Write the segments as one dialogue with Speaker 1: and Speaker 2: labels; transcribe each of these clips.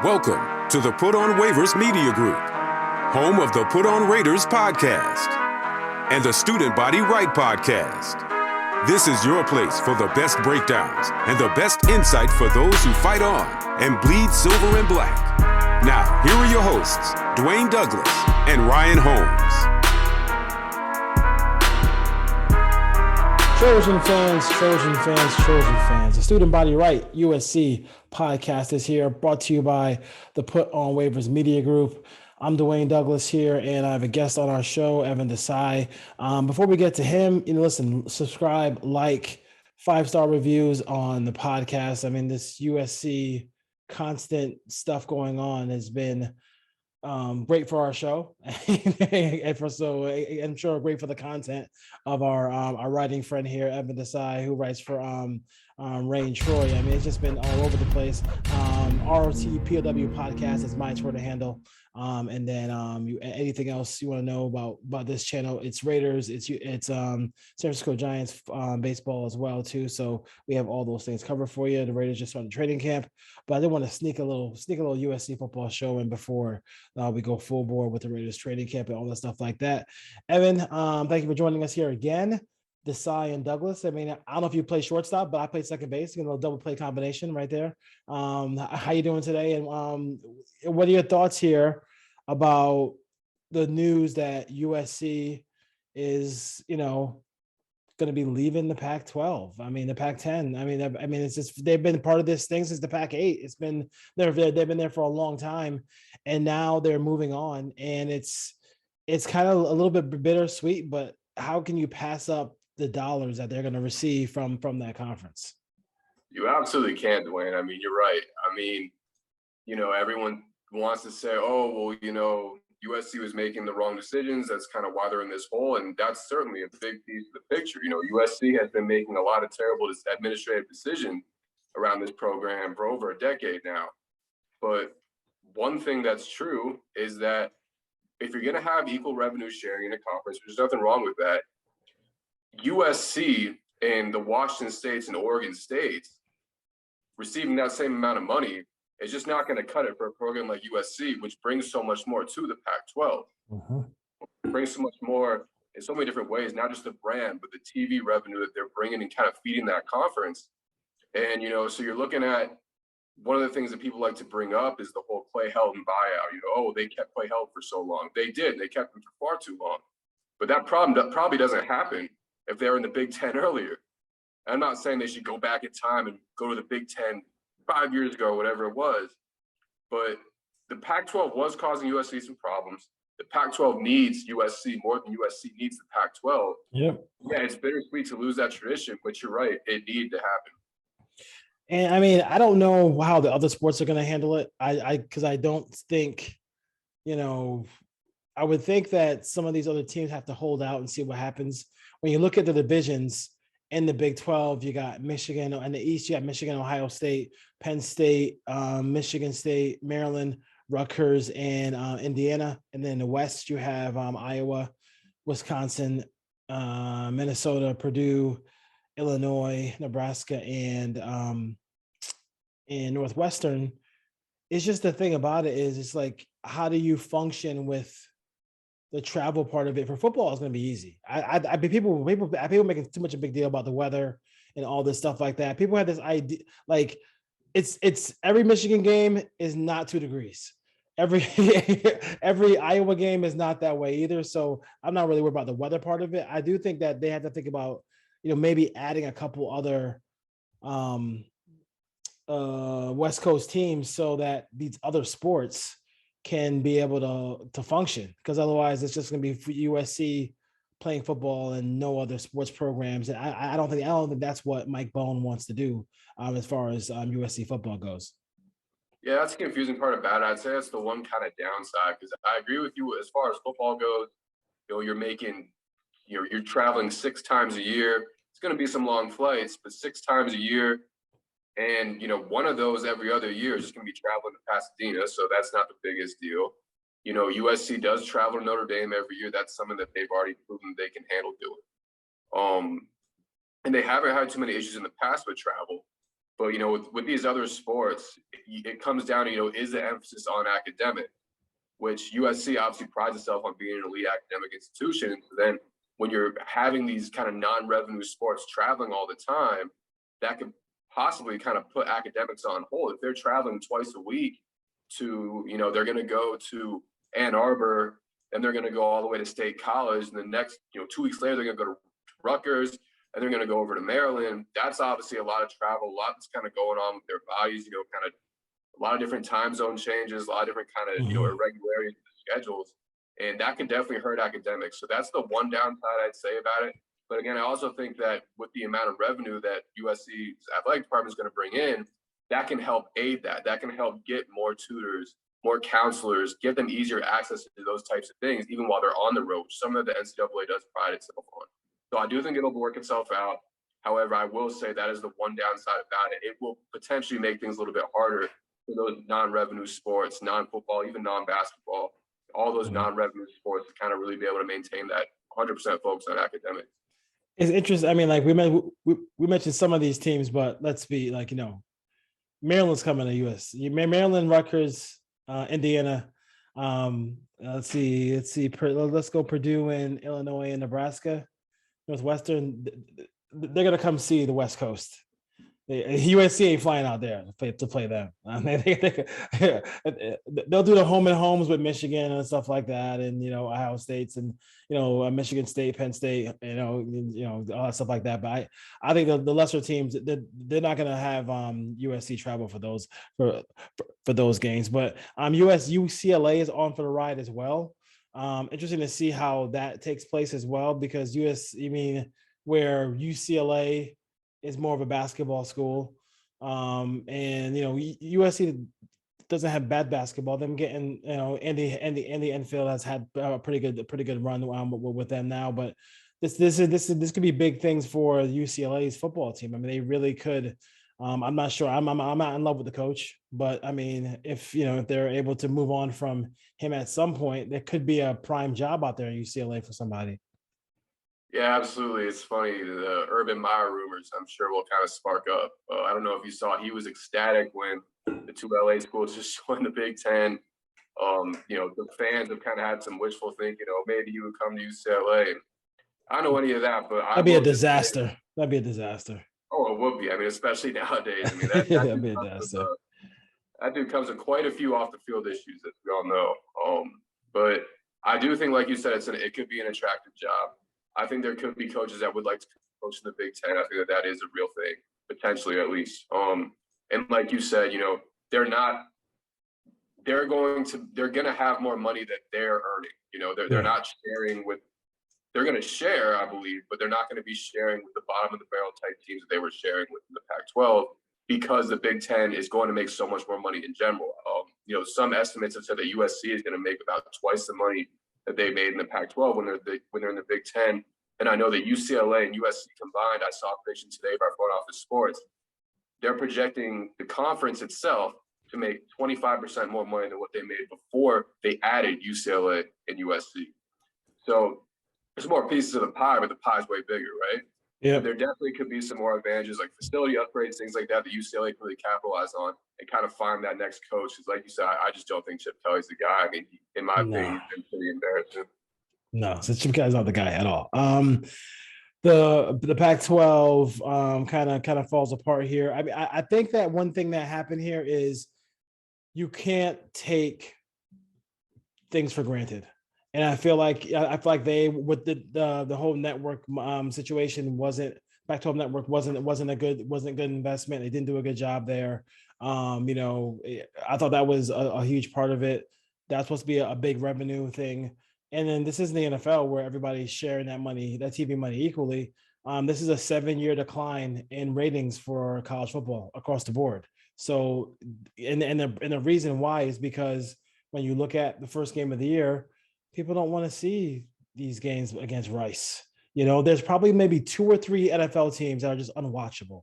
Speaker 1: Welcome to the Put On Waivers Media Group, home of the Put On Raiders podcast and the Student Body Right podcast. This is your place for the best breakdowns and the best insight for those who fight on and bleed silver and black. Now, here are your hosts, Dwayne Douglas and Ryan Holmes.
Speaker 2: Trojan fans. The Student Body Right USC podcast is here, brought to you by the Put On Waivers Media Group. I'm Dwayne Douglas here, and I have a guest on our show, Evan Desai. Before we get to him, listen, subscribe, like, 5-star reviews on the podcast. I mean, this USC constant stuff going on has been great for our show, and I'm sure great for the content of our writing friend here, Evan Desai, who writes for Rain Troy. I mean, it's just been all over the place. ROTPOW podcast is my Twitter handle. And then anything else you want to know about this channel, it's Raiders, it's San Francisco Giants baseball as well too. So we have all those things covered for you. The Raiders just started training camp, but I did want to sneak a little USC football show in before we go full bore with the Raiders training camp and all that stuff like that. Evan, thank you for joining us here again. Desai and Douglas. I mean, I don't know if you play shortstop, but I play second base. You know, double play combination right there. How you doing today? And what are your thoughts here about the news that USC is, going to be leaving the Pac-12? I mean, the Pac-10. I mean, it's just they've been part of this thing since the Pac-8. It's been they've been there for a long time, and now they're moving on, and it's kind of a little bit bittersweet. But how can you pass up the dollars that they're going to receive from that conference?
Speaker 3: You absolutely can't, Dwayne. I mean, you're right. I mean, everyone wants to say, oh, well, USC was making the wrong decisions. That's kind of why they're in this hole. And that's certainly a big piece of the picture. USC has been making a lot of terrible administrative decisions around this program for over a decade now. But one thing that's true is that if you're going to have equal revenue sharing in a conference, there's nothing wrong with that. USC and the Washington States and Oregon States receiving that same amount of money is just not going to cut it for a program like USC, which brings so much more to the Pac-12.
Speaker 2: Mm-hmm.
Speaker 3: It brings so much more in so many different ways, not just the brand, but the TV revenue that they're bringing and kind of feeding that conference. And, so you're looking at one of the things that people like to bring up is the whole Clay Helton buyout. They kept Clay Helton for so long. They did. They kept him for far too long. But that problem probably doesn't happen if they were in the Big Ten earlier. I'm not saying they should go back in time and go to the Big Ten 5 years ago, whatever it was. But the Pac-12 was causing USC some problems. The Pac-12 needs USC more than USC needs the Pac-12.
Speaker 2: Yeah,
Speaker 3: it's bittersweet to lose that tradition, but you're right, it needed to happen.
Speaker 2: And I mean, I don't know how the other sports are going to handle it. Because I don't think, I would think that some of these other teams have to hold out and see what happens. When you look at the divisions in the Big 12, you got Michigan. In the East, you got Michigan, Ohio State, Penn State, Michigan State, Maryland, Rutgers, and Indiana. And then in the West, you have Iowa, Wisconsin, Minnesota, Purdue, Illinois, Nebraska, and Northwestern. It's just the thing about it is it's like, how do you function with the travel part of it? For football, it's going to be easy. People making too much a big deal about the weather and all this stuff like that. People have this idea, like it's every Michigan game is not 2 degrees. Every Iowa game is not that way either. So I'm not really worried about the weather part of it. I do think that they have to think about, maybe adding a couple other West Coast teams so that these other sports can be able to function, because otherwise it's just going to be USC playing football and no other sports programs. And I don't think that's what Mike Bohn wants to do as far as USC football goes.
Speaker 3: Yeah, that's the confusing part about it. I'd say that's the one kind of downside, because I agree with you as far as football goes. You're traveling 6 times a year. It's going to be some long flights, but 6 times a year. And, one of those every other year is just going to be traveling to Pasadena. So that's not the biggest deal. USC does travel to Notre Dame every year. That's something that they've already proven they can handle doing. And they haven't had too many issues in the past with travel. But, you know, with these other sports, it comes down to, you know, is the emphasis on academic, which USC obviously prides itself on being an elite academic institution. So then when you're having these kind of non-revenue sports traveling all the time, that could possibly kind of put academics on hold. If they're traveling twice a week to, you know, they're going to go to Ann Arbor and they're going to go all the way to State College. And the next, you know, 2 weeks later, they're going to go to Rutgers and they're going to go over to Maryland. That's obviously a lot of travel, a lot that's kind of going on with their bodies, you know, kind of a lot of different time zone changes, a lot of different kind of, you know, irregularities in the schedules. And that can definitely hurt academics. So that's the one downside I'd say about it. But again, I also think that with the amount of revenue that USC's athletic department is going to bring in, that can help aid that. That can help get more tutors, more counselors, give them easier access to those types of things, even while they're on the road. Some of the NCAA does pride itself on. So I do think it'll work itself out. However, I will say that is the one downside about it. It will potentially make things a little bit harder for those non-revenue sports, non-football, even non-basketball, all those non-revenue sports to kind of really be able to maintain that 100% focus on academics.
Speaker 2: It's interesting. I mean, like we mentioned some of these teams, but let's be like, you know, Maryland's coming to US. Maryland, Rutgers, Indiana. Let's go Purdue and Illinois and Nebraska, Northwestern. They're gonna come see the West Coast. USC ain't flying out there to play them. They'll do the home and homes with Michigan and stuff like that, and you know Ohio State's and you know Michigan State, Penn State, you know all that stuff like that. But I think the lesser teams they're not going to have USC travel for those games. But UCLA is on for the ride as well. Interesting to see how that takes place as well because where UCLA is more of a basketball school. And, you know, USC doesn't have bad basketball. Them getting, you know, Andy Enfield has had a pretty good run with them now, but this could be big things for UCLA's football team. I mean, they really could. I'm not sure. I'm not in love with the coach, but I mean, if they're able to move on from him at some point, there could be a prime job out there at UCLA for somebody.
Speaker 3: Yeah, absolutely. It's funny. The Urban Meyer rumors, I'm sure, will kind of spark up. I don't know if you saw, he was ecstatic when the two LA schools just joined the Big Ten. The fans have kind of had some wishful thinking, maybe you would come to UCLA. I don't know any of that, but
Speaker 2: that'd be a disaster. That'd be a disaster.
Speaker 3: Oh, it would be. I mean, especially nowadays. I mean,
Speaker 2: that'd be a disaster.
Speaker 3: That dude comes with quite a few off the field issues, as we all know. But I do think, like you said, it could be an attractive job. I think there could be coaches that would like to coach in the Big Ten. I think that is a real thing, potentially at least. And like you said, they're going to have more money that they're earning. They're not sharing with. They're going to share, I believe, but they're not going to be sharing with the bottom of the barrel type teams that they were sharing with in the Pac-12 because the Big Ten is going to make so much more money in general. Some estimates have said that USC is going to make about twice the money that they made in the Pac-12 when they're in the Big Ten. And I know that UCLA and USC combined, I saw a prediction today by Front Office Sports, they're projecting the conference itself to make 25% more money than what they made before they added UCLA and USC. So there's more pieces of the pie, but the pie's way bigger, right?
Speaker 2: Yeah.
Speaker 3: There definitely could be some more advantages like facility upgrades, things like that UCLA can really capitalize on and kind of find that next coach. Because like you said, I just don't think Chip Kelly's the guy. I mean, in my opinion, he's been pretty embarrassing.
Speaker 2: No, so Chip Kelly's not the guy at all. The Pac-12 kind of falls apart here. I mean, I think that one thing that happened here is you can't take things for granted. And I feel like they with the whole network situation Pac-12 network wasn't a good investment. They didn't do a good job there. I thought that was a huge part of it. That's supposed to be a big revenue thing. And then this isn't the NFL where everybody's sharing that money, that TV money equally. This is a 7-year decline in ratings for college football across the board. So, and the reason why is because when you look at the first game of the year, people don't want to see these games against Rice. There's probably maybe 2 or 3 NFL teams that are just unwatchable,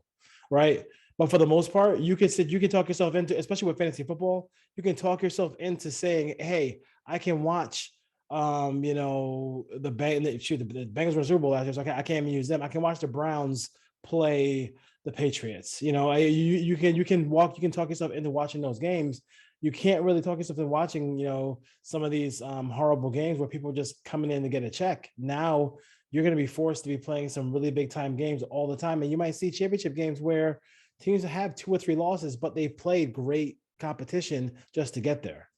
Speaker 2: right? But for the most part, you can talk yourself into, especially with fantasy football, you can talk yourself into saying, hey, I can watch, the Bengals were Super Bowl last year, so I can't even use them. I can watch the Browns play the Patriots. You can talk yourself into watching those games. You can't really talk yourself into watching, some of these horrible games where people are just coming in to get a check. Now you're going to be forced to be playing some really big time games all the time. And you might see championship games where teams have 2 or 3 losses, but they've played great competition just to get there.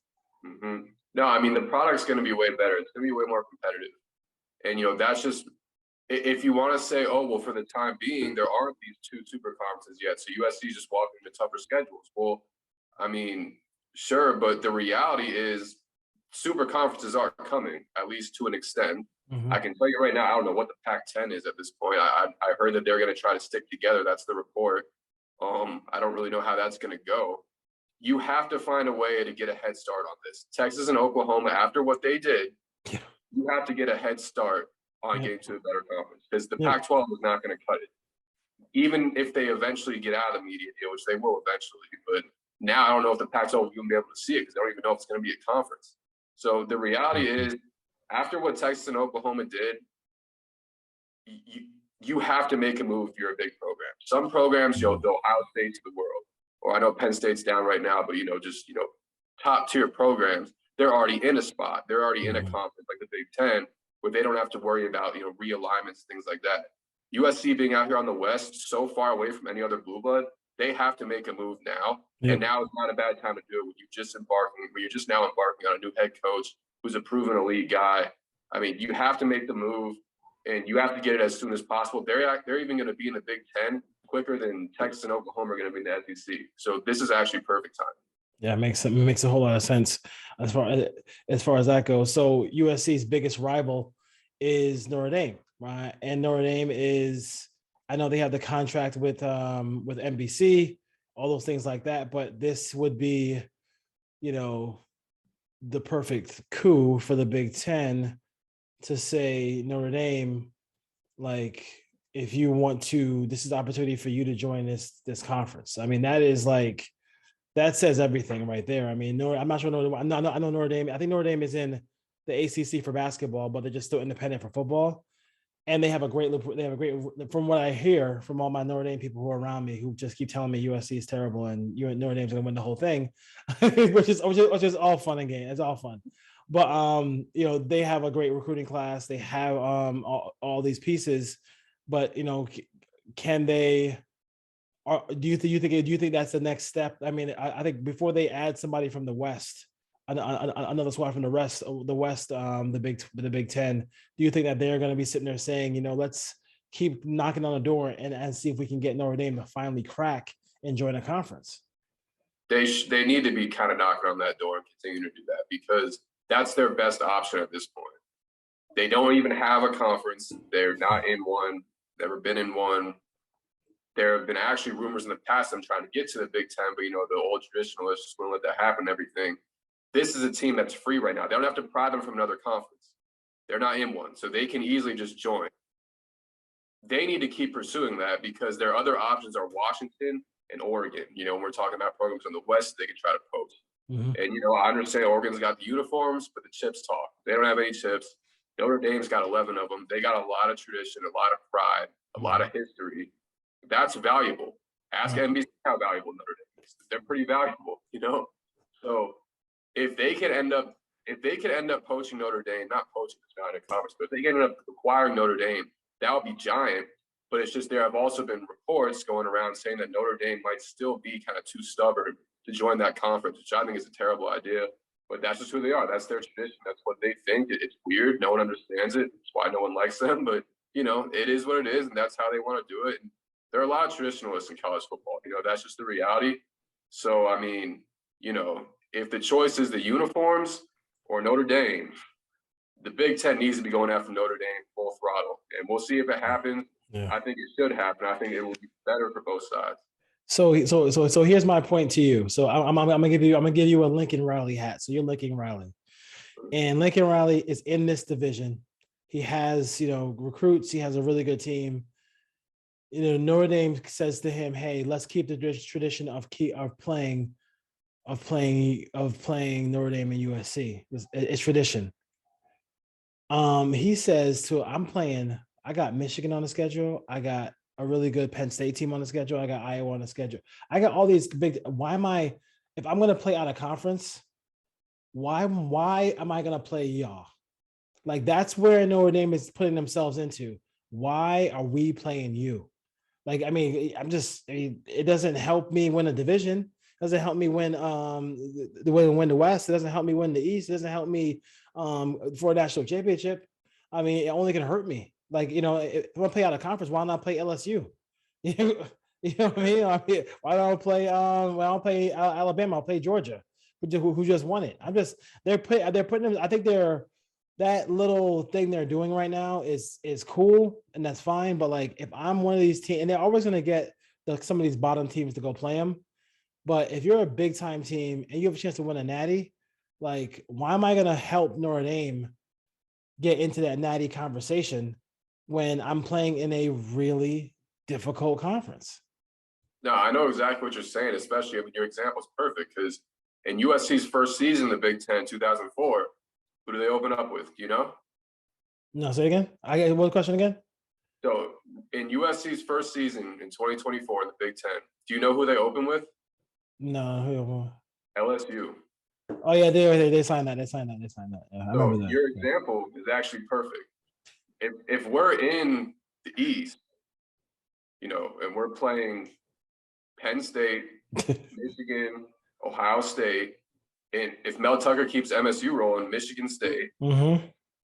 Speaker 3: Mm-hmm. No, I mean, the product's going to be way better. It's going to be way more competitive. And, that's just, if you want to say, oh, well, for the time being, there aren't these 2 super conferences yet. So USC is just walking into tougher schedules. Well, I mean, sure. But the reality is super conferences are coming, at least to an extent.
Speaker 2: Mm-hmm.
Speaker 3: I can tell you right now, I don't know what the Pac-10 is at this point. I heard that they're going to try to stick together. That's the report. I don't really know how that's going to go. You have to find a way to get a head start on this. Texas and Oklahoma, after what they did, you have to get a head start on getting to a better conference, because the Pac-12 is not going to cut it. Even if they eventually get out of the media deal, which they will eventually. But now I don't know if the Pac-12 will even be able to see it, because they don't even know if it's going to be a conference. So the reality is, after what Texas and Oklahoma did, you have to make a move if you're a big program. Some programs, they'll Ohio State to the world. Or I know Penn State's down right now, but, top tier programs, they're already in a spot. They're already in a conference like the Big Ten, where they don't have to worry about, realignments, things like that. USC being out here on the West, so far away from any other blue blood, they have to make a move now. Yep. And now is not a bad time to do it when you're just now embarking on a new head coach who's a proven elite guy. I mean, you have to make the move, and you have to get it as soon as possible. They're even going to be in the Big Ten quicker than Texas and Oklahoma are going to be in the SEC. So this is actually perfect time.
Speaker 2: Yeah, it makes a whole lot of sense as far as that goes. So USC's biggest rival is Notre Dame, right? And Notre Dame is, I know they have the contract with NBC, all those things like that, but this would be, the perfect coup for the Big Ten to say, Notre Dame, like, if you want to, this is the opportunity for you to join this conference. I mean, that says everything right there. I mean, I'm not sure. I know Notre Dame. I think Notre Dame is in the ACC for basketball, but they're just still independent for football. And they have a great, from what I hear from all my Notre Dame people who are around me, who just keep telling me USC is terrible and Notre Dame's going to win the whole thing, which is all fun and game. It's all fun. But, they have a great recruiting class. They have all these pieces, but, can they, do you think that's the next step? I mean, I think before they add somebody from the West, another squad from the West, the Big Ten, do you think that they're going to be sitting there saying, let's keep knocking on the door and see if we can get Notre Dame to finally crack and join a conference?
Speaker 3: They need to be kind of knocking on that door and continue to do that, because that's their best option at this point. They don't even have a conference. They're not in one. Never been in one. There have been actually rumors in the past them trying to get to the Big Ten, but, the old traditionalists just wouldn't let that happen and everything. This is a team that's free right now. They don't have to pry them from another conference. They're not in one, so they can easily just join. They need to keep pursuing that, because their other options are Washington and Oregon. When we're talking about programs on the West, they can try to poach. Mm-hmm. And, I understand Oregon's got the uniforms, but the chips talk. They don't have any chips. Notre Dame's got 11 of them. They got a lot of tradition, a lot of pride, a lot of history. That's valuable. Ask NBC how valuable Notre Dame is. They're pretty valuable, So if they could end up poaching Notre Dame, not poaching, it's not a conference, but if they end up acquiring Notre Dame, that would be giant. But it's just there have also been reports going around saying that Notre Dame might still be kind of too stubborn to join that conference, which I think is a terrible idea. But that's just who they are. That's their tradition. That's what they think. It's weird. No one understands it. It's why no one likes them. But, it is what it is, and that's how they want to do it. And there are a lot of traditionalists in college football. That's just the reality. So, I mean, if the choice is the uniforms or Notre Dame, the Big Ten needs to be going after Notre Dame full throttle. And we'll see if it happens. Yeah. I think it should happen. I think it will be better for both sides.
Speaker 2: So here's my point to you. So I'm gonna give you a Lincoln Riley hat. So you're Lincoln Riley, and Lincoln Riley is in this division. He has recruits. He has a really good team. Notre Dame says to him, "Hey, let's keep the tradition of playing Notre Dame and USC. It's tradition." He says I got Michigan on the schedule. I got a really good Penn State team on the schedule. I got Iowa on the schedule. I got all these big. Why am I? If I'm going to play out of conference, why am I going to play y'all? Like that's where Notre Dame is putting themselves into. Why are we playing you? Like, I mean, it doesn't help me win a division. It doesn't help me win win the West. It doesn't help me win the East. It doesn't help me for a national championship. I mean, it only can hurt me. Like, if I play out of conference, why not play LSU? You know what I mean? Why don't I play Alabama? I'll play Georgia, who just won it. They're putting them. I think that little thing they're doing right now is cool, and that's fine. But like, if I'm one of these teams, and they're always going to get some of these bottom teams to go play them. But if you're a big time team and you have a chance to win a natty, like, why am I going to help Notre Dame get into that natty conversation when I'm playing in a really difficult conference?
Speaker 3: No, I know exactly what you're saying, especially your example is perfect because in USC's first season, the Big Ten, 2004. Who do they open up with? Do you know?
Speaker 2: No, say again. I got one question again.
Speaker 3: So in USC's first season in 2024 in the Big Ten, do you know who they open with?
Speaker 2: No.
Speaker 3: LSU.
Speaker 2: Oh yeah, they signed that. They signed that. Yeah, I remember that.
Speaker 3: Your example is actually perfect. If we're in the East, and we're playing Penn State, Michigan, Ohio State, and if Mel Tucker keeps MSU rolling, Michigan State,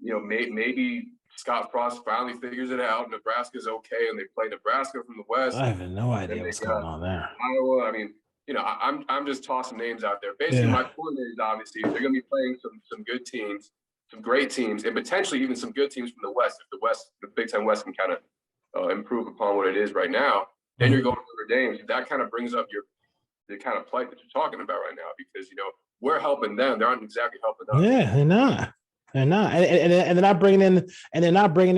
Speaker 3: maybe Scott Frost finally figures it out. Nebraska's okay, and they play Nebraska from the West.
Speaker 2: I have no idea what's going on there.
Speaker 3: Iowa. I mean, I'm just tossing names out there. Basically, my point is obviously they're going to be playing some good teams, some great teams, and potentially even some good teams from the West. If the Big Ten West can kind of improve upon what it is right now, then you're going to Notre Dame. That kind of brings up the kind of plight that you're talking about right now because we're helping them. They aren't exactly helping us.
Speaker 2: Yeah, they're not. They're not, and they're not bringing in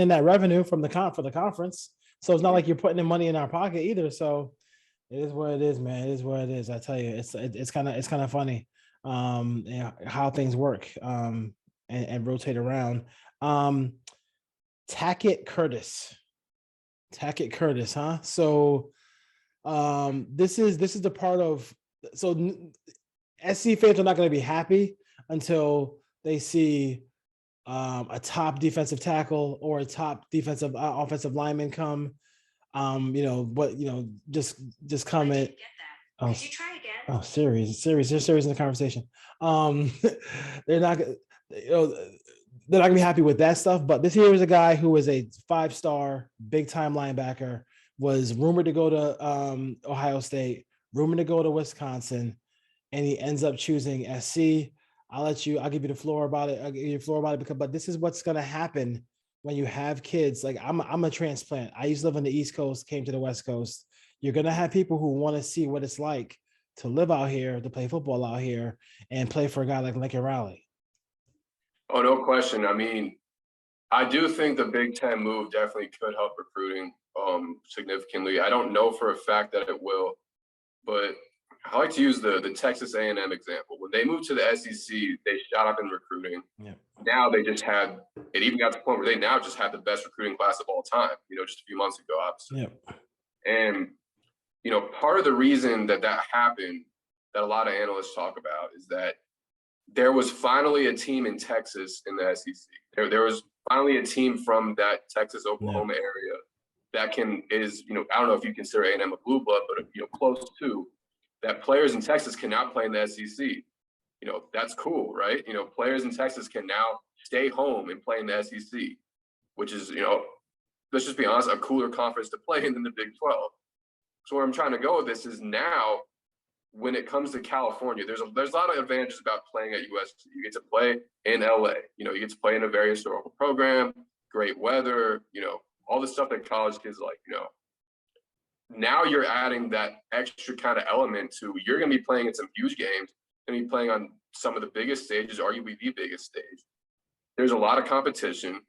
Speaker 2: that revenue from the conference. So it's not like you're putting in money in our pocket either. So it is what it is, man. It is what it is. I tell you, it's kind of funny, how things work, and rotate around. Tackett Curtis, huh? So, this is the part of SC fans are not going to be happy until they see a top defensive tackle or a top defensive offensive lineman come, just come in. Oh, did you try again? Oh, serious. There's serious in the conversation. They're not gonna be happy with that stuff. But this here is a guy who is a 5-star, big-time linebacker, was rumored to go to Ohio State, rumored to go to Wisconsin, and he ends up choosing SC. I'll give you the floor about it. But this is what's going to happen when you have kids. Like I'm a transplant. I used to live on the East Coast, came to the West Coast. You're going to have people who want to see what it's like to live out here, to play football out here, and play for a guy like Lincoln Riley.
Speaker 3: Oh, no question. I mean, I do think the Big Ten move definitely could help recruiting significantly. I don't know for a fact that it will, but I like to use the Texas A&M example. When they moved to the SEC, they shot up in recruiting. Yeah. Now they just had – it even got to the point where they now just had the best recruiting class of all time, just a few months ago, obviously. Yeah. And, part of the reason that happened that a lot of analysts talk about is that there was finally a team in Texas in the SEC. There was finally a team from that Texas-Oklahoma area that I don't know if you consider A&M a blue blood, but, close to – that players in Texas can now play in the SEC. That's cool, right? Players in Texas can now stay home and play in the SEC, which is, let's just be honest, a cooler conference to play in than the Big 12. So where I'm trying to go with this is now, when it comes to California, there's a lot of advantages about playing at USC. You get to play in LA. You get to play in a very historical program, great weather, all the stuff that college kids like, Now you're adding that extra kind of element to you're going to be playing in some huge games, going to be playing on some of the biggest stages, arguably the biggest stage. There's a lot of competition.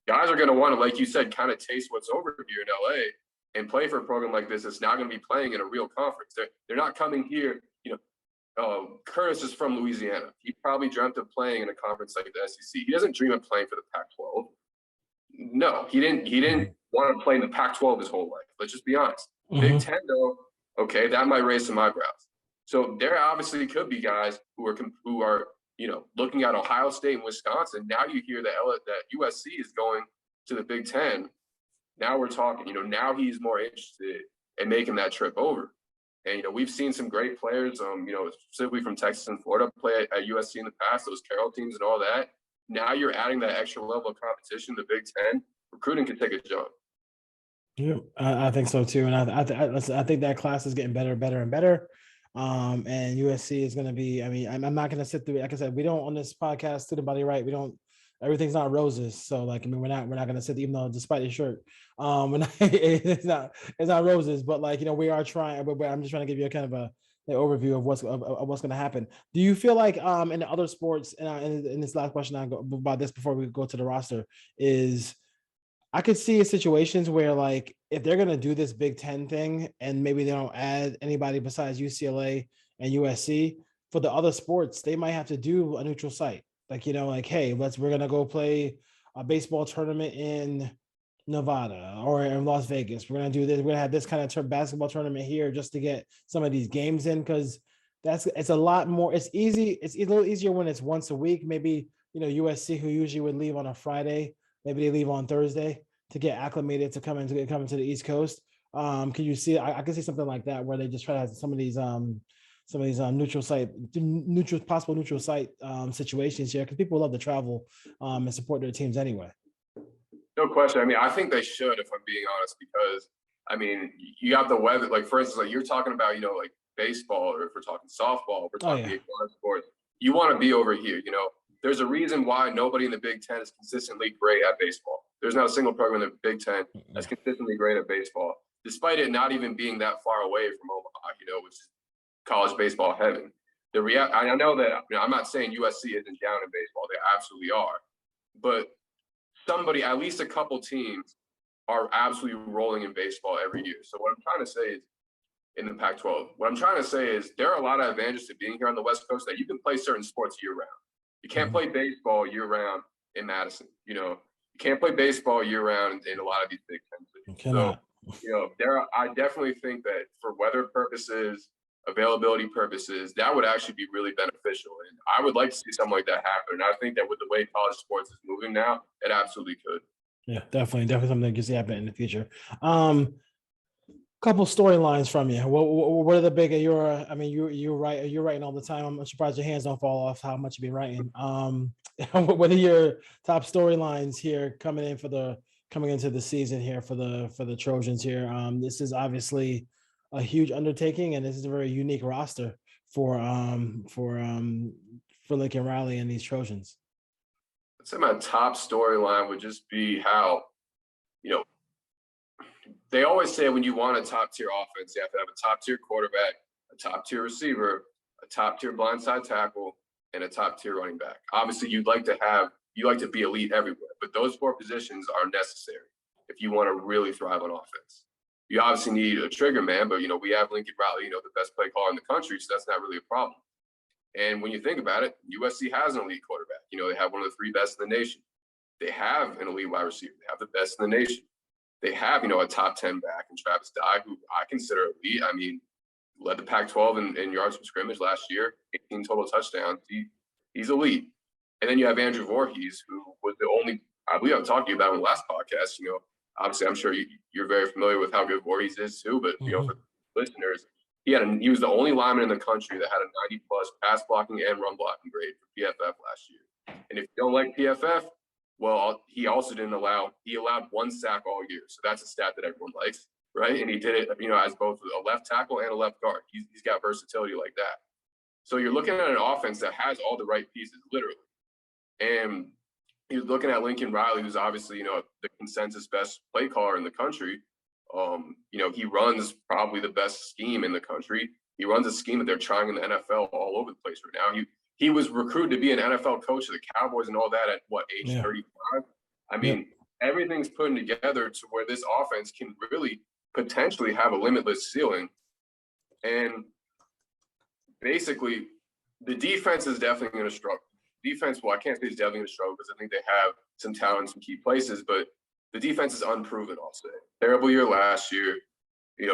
Speaker 3: Guys are going to want to, like you said, kind of taste what's over here in LA and play for a program like this that's now going to be playing in a real conference. They're not coming here. Curtis is from Louisiana. He probably dreamt of playing in a conference like the SEC. He doesn't dream of playing for the Pac-12. No, he didn't want to play in the Pac-12 his whole life. Let's just be honest. Big Ten, though, okay, that might raise some eyebrows. So there obviously could be guys who are looking at Ohio State and Wisconsin. Now you hear that USC is going to the Big Ten. Now we're talking. Now he's more interested in making that trip over. And we've seen some great players, specifically from Texas and Florida, play at USC in the past. Those Carroll teams and all that. Now you're adding that extra level of competition. The Big Ten recruiting can take a jump.
Speaker 2: Yeah, I think so too, and I think that class is getting better, and better. And USC is going to be. I mean, I'm not going to sit through. Like I said, we don't on this podcast, Student Body Right. We don't. Everything's not roses. So like, I mean, we're not going to sit. Even though, despite your shirt, it's not roses. But like, we are trying. But I'm just trying to give you a kind of an overview of what's going to happen. Do you feel like in the other sports, and in this last question I go about this before we go to the roster is. I could see situations where, like, if they're going to do this Big Ten thing and maybe they don't add anybody besides UCLA and USC for the other sports, they might have to do a neutral site. Like, like, hey, we're going to go play a baseball tournament in Nevada or in Las Vegas. We're going to do this. We're going to have this kind of basketball tournament here just to get some of these games in because it's a lot more. It's easy. It's a little easier when it's once a week. Maybe, USC, who usually would leave on a Friday, maybe they leave on Thursday to get acclimated to come into the East Coast. Can you see? I can see something like that where they just try to have some of these possible neutral site situations here because people love to travel and support their teams anyway.
Speaker 3: No question. I mean, I think they should, if I'm being honest, because I mean, you got the weather. Like for instance, like you're talking about, like baseball, or if we're talking softball, we're talking sports. You want to be over here, There's a reason why nobody in the Big Ten is consistently great at baseball. There's not a single program in the Big Ten that's consistently great at baseball, despite it not even being that far away from Omaha, which is college baseball heaven. I know that I'm not saying USC isn't down in baseball. They absolutely are. But at least a couple teams are absolutely rolling in baseball every year. So what I'm trying to say is, in the Pac-12, what I'm trying to say is there are a lot of advantages to being here on the West Coast that you can play certain sports year-round. You can't play baseball year-round in Madison. You can't play baseball year-round in a lot of these Big Ten cities. So, I definitely think that for weather purposes, availability purposes, that would actually be really beneficial. And I would like to see something like that happen. And I think that with the way college sports is moving now, it absolutely could.
Speaker 2: Yeah, definitely something that could see happen in the future. Couple storylines from you. What are the big? You're writing all the time. I'm surprised your hands don't fall off how much you've been writing. What are your top storylines here coming into the season here for the Trojans here? This is obviously a huge undertaking, and this is a very unique roster for Lincoln Riley and these Trojans.
Speaker 3: I'd say my top storyline would just be how, they always say when you want a top-tier offense, you have to have a top-tier quarterback, a top-tier receiver, a top-tier blindside tackle, and a top-tier running back. Obviously, you like to be elite everywhere, but those four positions are necessary if you want to really thrive on offense. You obviously need a trigger man, but, we have Lincoln Riley, the best play caller in the country, so that's not really a problem. And when you think about it, USC has an elite quarterback. They have one of the three best in the nation. They have an elite wide receiver. They have the best in the nation. They have, a top 10 back in Travis Dye, who I consider elite. I mean, led the Pac-12 in yards from scrimmage last year, 18 total touchdowns. He's elite. And then you have Andrew Voorhees, who was the only, I believe I've talked to you about in the last podcast. Obviously, I'm sure you're very familiar with how good Voorhees is too. But for listeners, he was the only lineman in the country that had a 90+ pass blocking and run blocking grade for PFF last year. And if you don't like PFF, well, he also allowed one sack all year. So that's a stat that everyone likes, right? And he did it, as both a left tackle and a left guard. He's got versatility like that. So you're looking at an offense that has all the right pieces, literally. And you're looking at Lincoln Riley, who's obviously, the consensus best play caller in the country. He runs probably the best scheme in the country. He runs a scheme that they're trying in the NFL all over the place right now. He was recruited to be an NFL coach of the Cowboys and all that at age 35? I mean, everything's putting together to where this offense can really potentially have a limitless ceiling. And basically, the defense is definitely going to struggle. Defense, well, I can't say it's definitely going to struggle because I think they have some talent in some key places, but the defense is unproven, I'll say. Terrible year last year.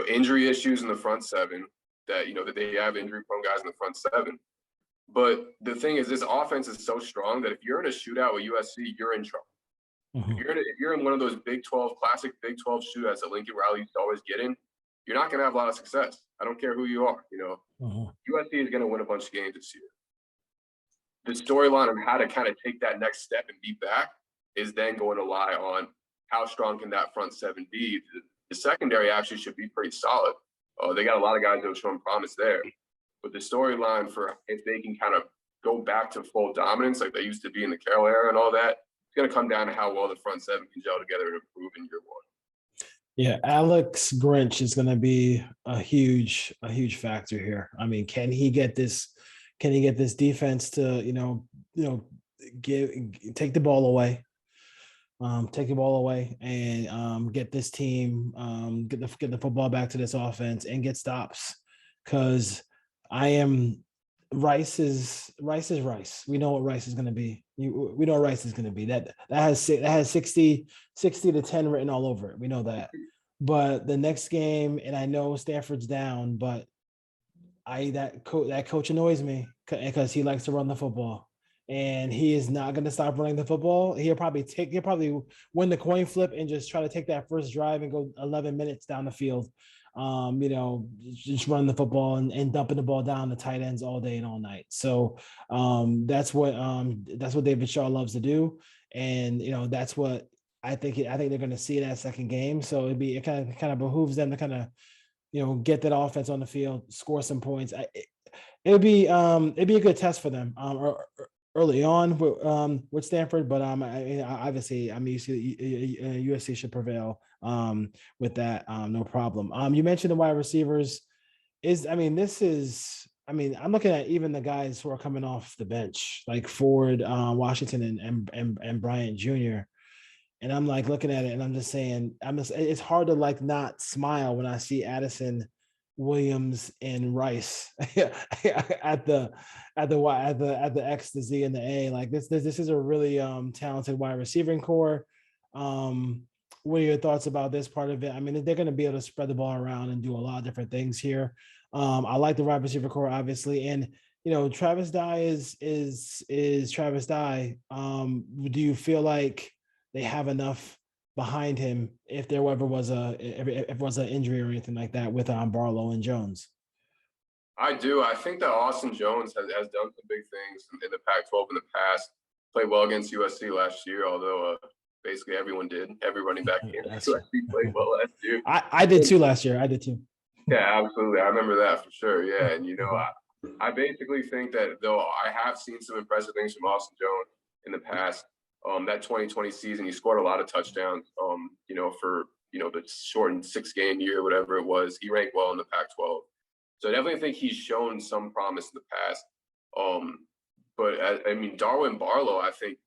Speaker 3: Injury issues in the front seven that, that they have injury-prone guys in the front seven. But the thing is, this offense is so strong that if you're in a shootout with USC, you're in trouble.
Speaker 2: Mm-hmm.
Speaker 3: If you're in one of those classic Big 12 shootouts that Lincoln Riley used to always get in, you're not going to have a lot of success. I don't care who you are. USC is going to win a bunch of games this year. The storyline of how to kind of take that next step and be back is then going to lie on how strong can that front seven be. The secondary actually should be pretty solid. They got a lot of guys that have shown promise there. But the storyline for if they can kind of go back to full dominance like they used to be in the Carroll era and all that, it's going to come down to how well the front seven can gel together and improve in year one.
Speaker 2: Yeah, Alex Grinch is going to be a huge factor here. I mean, can he get this defense to, take the ball away? Take the ball away and get this team, get the football back to this offense and get stops. Because Rice is Rice. We know what Rice is going to be. We know what Rice is going to be. That has 60 to 10 written all over it. We know that. But the next game, and I know Stanford's down, but that coach annoys me because he likes to run the football. And he is not going to stop running the football. He'll probably win the coin flip and just try to take that first drive and go 11 minutes down the field. Just running the football and dumping the ball down the tight ends all day and all night. So that's what David Shaw loves to do. And that's what I think they're going to see that second game. So it kind of behooves them to kind of get that offense on the field, score some points. It'd be a good test for them. Early on with Stanford, but obviously, USC should prevail with that, no problem. You mentioned the wide receivers. I'm looking at even the guys who are coming off the bench, like Ford, Washington, and Bryant Jr. And I'm like looking at it, and I'm just saying, it's hard to like not smile when I see Addison, Williams, and Rice at the X, the Z, and the A. Like this is a really talented wide receiving core. What are your thoughts about this part of it? I mean, they're going to be able to spread the ball around and do a lot of different things here. I like the wide receiver core, obviously, and Travis Dye is Travis Dye. Do you feel like they have enough behind him if there ever was an injury or anything like that with Barlow and Jones?
Speaker 3: I do. I think that Austin Jones has done some big things in the Pac-12 in the past. Played well against USC last year, although basically everyone did. Every running back in USC played well last year.
Speaker 2: I did too last year. I did too.
Speaker 3: Yeah, absolutely. I remember that for sure. Yeah, and I basically think that though I have seen some impressive things from Austin Jones in the past. That 2020 season, he scored a lot of touchdowns. For the shortened 6-game year, whatever it was, he ranked well in the Pac-12. So I definitely think he's shown some promise in the past. But Darwin Barlow, I think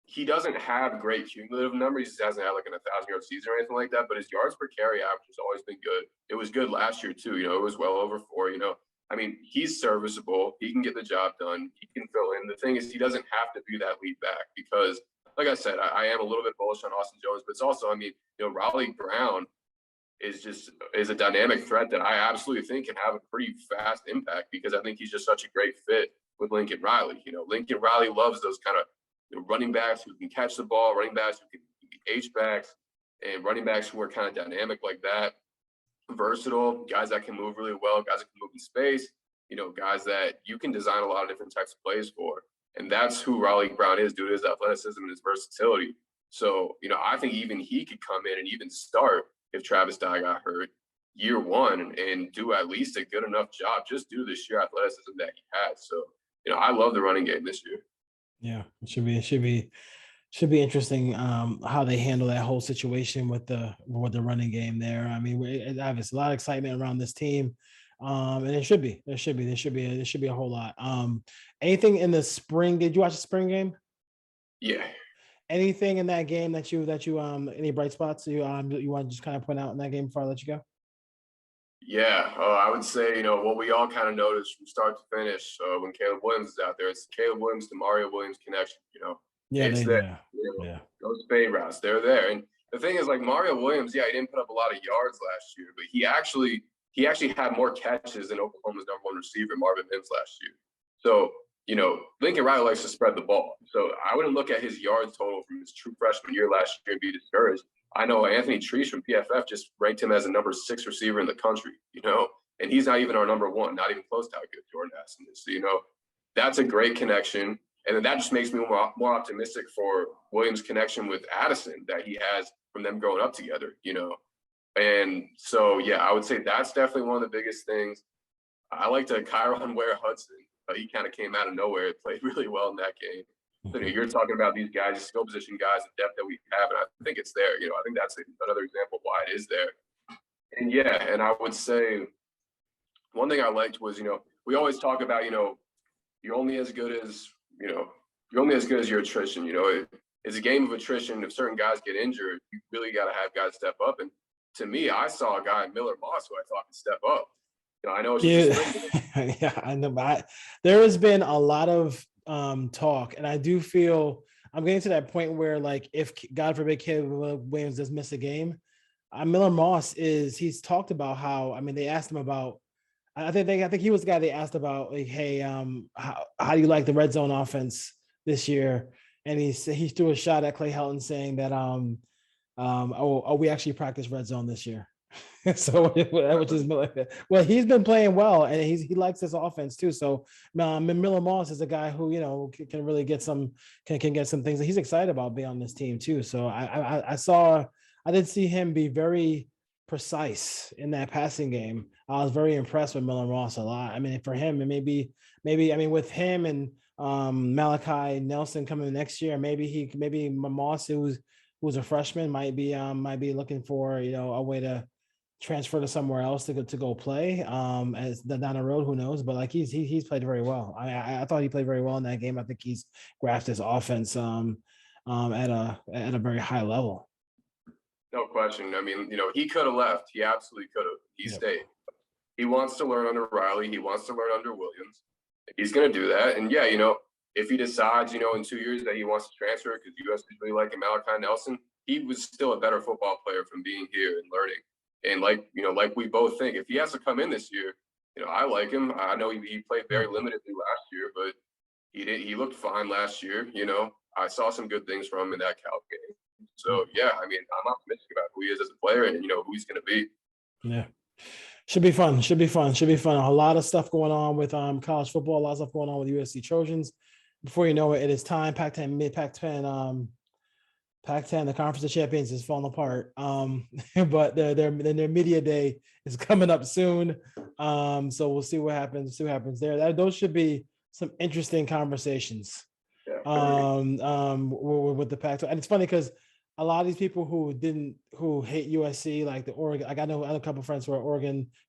Speaker 3: he doesn't have great cumulative numbers. He hasn't had like an 1,000-yard season or anything like that. But his yards per carry average has always been good. It was good last year too. It was well over 4. He's serviceable. He can get the job done. He can fill in. The thing is, he doesn't have to be that lead back because, like I said, I am a little bit bullish on Austin Jones, but it's also, Raleigh Brown is a dynamic threat that I absolutely think can have a pretty fast impact because I think he's just such a great fit with Lincoln Riley. Lincoln Riley loves those kind of running backs who can catch the ball, running backs who can H-backs, and running backs who are kind of dynamic like that. Versatile, guys that can move really well, guys that can move in space, guys that you can design a lot of different types of plays for. And that's who Raleigh Brown is due to his athleticism and his versatility. So, I think even he could come in and even start if Travis Dye got hurt year one and do at least a good enough job just due to the sheer athleticism that he has. So, I love the running game this year.
Speaker 2: Yeah, it should be interesting how they handle that whole situation with the running game there. Obviously a lot of excitement around this team, and there should be a whole lot. Anything in the spring? Did you watch the spring game?
Speaker 3: Yeah.
Speaker 2: Anything in that game that you any bright spots you want to just kind of point out in that game before I let you go?
Speaker 3: Yeah, I would say, what we all kind of noticed from start to finish when Caleb Williams is out there, it's the Caleb Williams to Mario Williams connection,
Speaker 2: Yeah,
Speaker 3: it's
Speaker 2: those
Speaker 3: fade routes, they're there. And the thing is, like, Mario Williams, yeah, he didn't put up a lot of yards last year, but he actually had more catches than Oklahoma's #1 receiver, Marvin Mims, last year. So, you know, Lincoln Riley likes to spread the ball. So I wouldn't look at his yards total from his true freshman year last year and be discouraged. I know Anthony Treese from PFF just ranked him as a #6 receiver in the country, you know, and he's not even our #1, not even close to how good Jordan Addison is. So, you know, that's a great connection. And then that just makes me more optimistic for Williams' connection with Addison that he has from them growing up together, you know. And so, yeah, I would say that's definitely one of the biggest things. I like to Kyron Ware-Hudson. He kind of came out of nowhere and played really well in that game. So, you know, you're talking about these guys, skill position guys, the depth that we have, and I think it's there. You know, I think that's another example of why it is there. And, yeah, and I would say one thing I liked was, you know, we always talk about, you know, you're only as good as your attrition. You know, it's a game of attrition. If certain guys get injured, you really got to have guys step up. And to me, I saw a guy, Miller Moss, who I thought could step up. You know, I know it's just
Speaker 2: yeah, I know. But there has been a lot of talk, and I do feel I'm getting to that point where, like, if God forbid Caleb Williams does miss a game, Miller Moss he's talked about how, I mean, they asked him about. I think he was the guy they asked about, like, hey, how do you like the red zone offense this year? And he threw a shot at Clay Helton saying that we actually practice red zone this year. So which is, well, he's been playing well, and he likes this offense too. So Miller Moss is a guy who, you know, can really get some can get some things. He's excited about being on this team too. So I did see him be very precise in that passing game. I was very impressed with Miller Moss a lot. I mean, for him, and maybe I mean, with him and Malachi Nelson coming next year, maybe Moss, who's a freshman, might be looking for, you know, a way to transfer to somewhere else to go play as down the road. Who knows? But like he's played very well. I thought he played very well in that game. I think he's grasped his offense at a very high level.
Speaker 3: No question. I mean, you know, he could have left. He absolutely could have. He stayed. He wants to learn under Riley. He wants to learn under Williams. He's going to do that. And, yeah, you know, if he decides, you know, in 2 years that he wants to transfer because USC really like Malachi Nelson, he was still a better football player from being here and learning. And, like, you know, like we both think, if he has to come in this year, you know, I like him. I know he played very limitedly last year, but he looked fine last year. You know, I saw some good things from him in that Cal game. So, yeah, I mean, I'm optimistic about who he is as a player and, you know, who he's going to be.
Speaker 2: Yeah. Should be fun. A lot of stuff going on with college football, a lot of stuff going on with USC Trojans. Before you know it, it is time. Pac-10, the Conference of Champions is falling apart. But their media day is coming up soon. So we'll see what happens. There. Those should be some interesting conversations.
Speaker 3: Yeah,
Speaker 2: with the Pac-12. And it's funny because a lot of these people who hate USC, like the Oregon, like I know a couple of friends who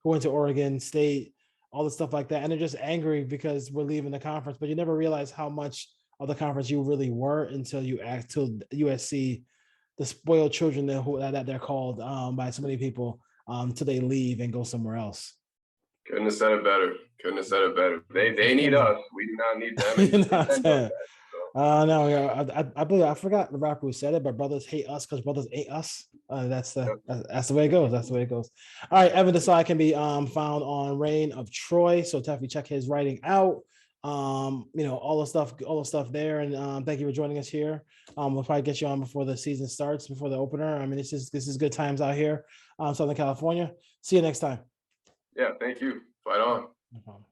Speaker 2: went to Oregon State, all the stuff like that, and they're just angry because we're leaving the conference. But you never realize how much of the conference you really were until USC, the spoiled children that they're called by so many people, till they leave and go somewhere else.
Speaker 3: Couldn't have said it better. They need us. We do not need them.
Speaker 2: No, I believe I forgot the rapper who said it, but brothers hate us because brothers ain't us. That's the way it goes. All right, Evan Desai can be found on Reign of Troy, so definitely check his writing out. You know, all the stuff there, and thank you for joining us here. We'll probably get you on before the season starts, before the opener. I mean, this is good times out here, Southern California. See you next time.
Speaker 3: Yeah, thank you. Fight on.
Speaker 2: No problem.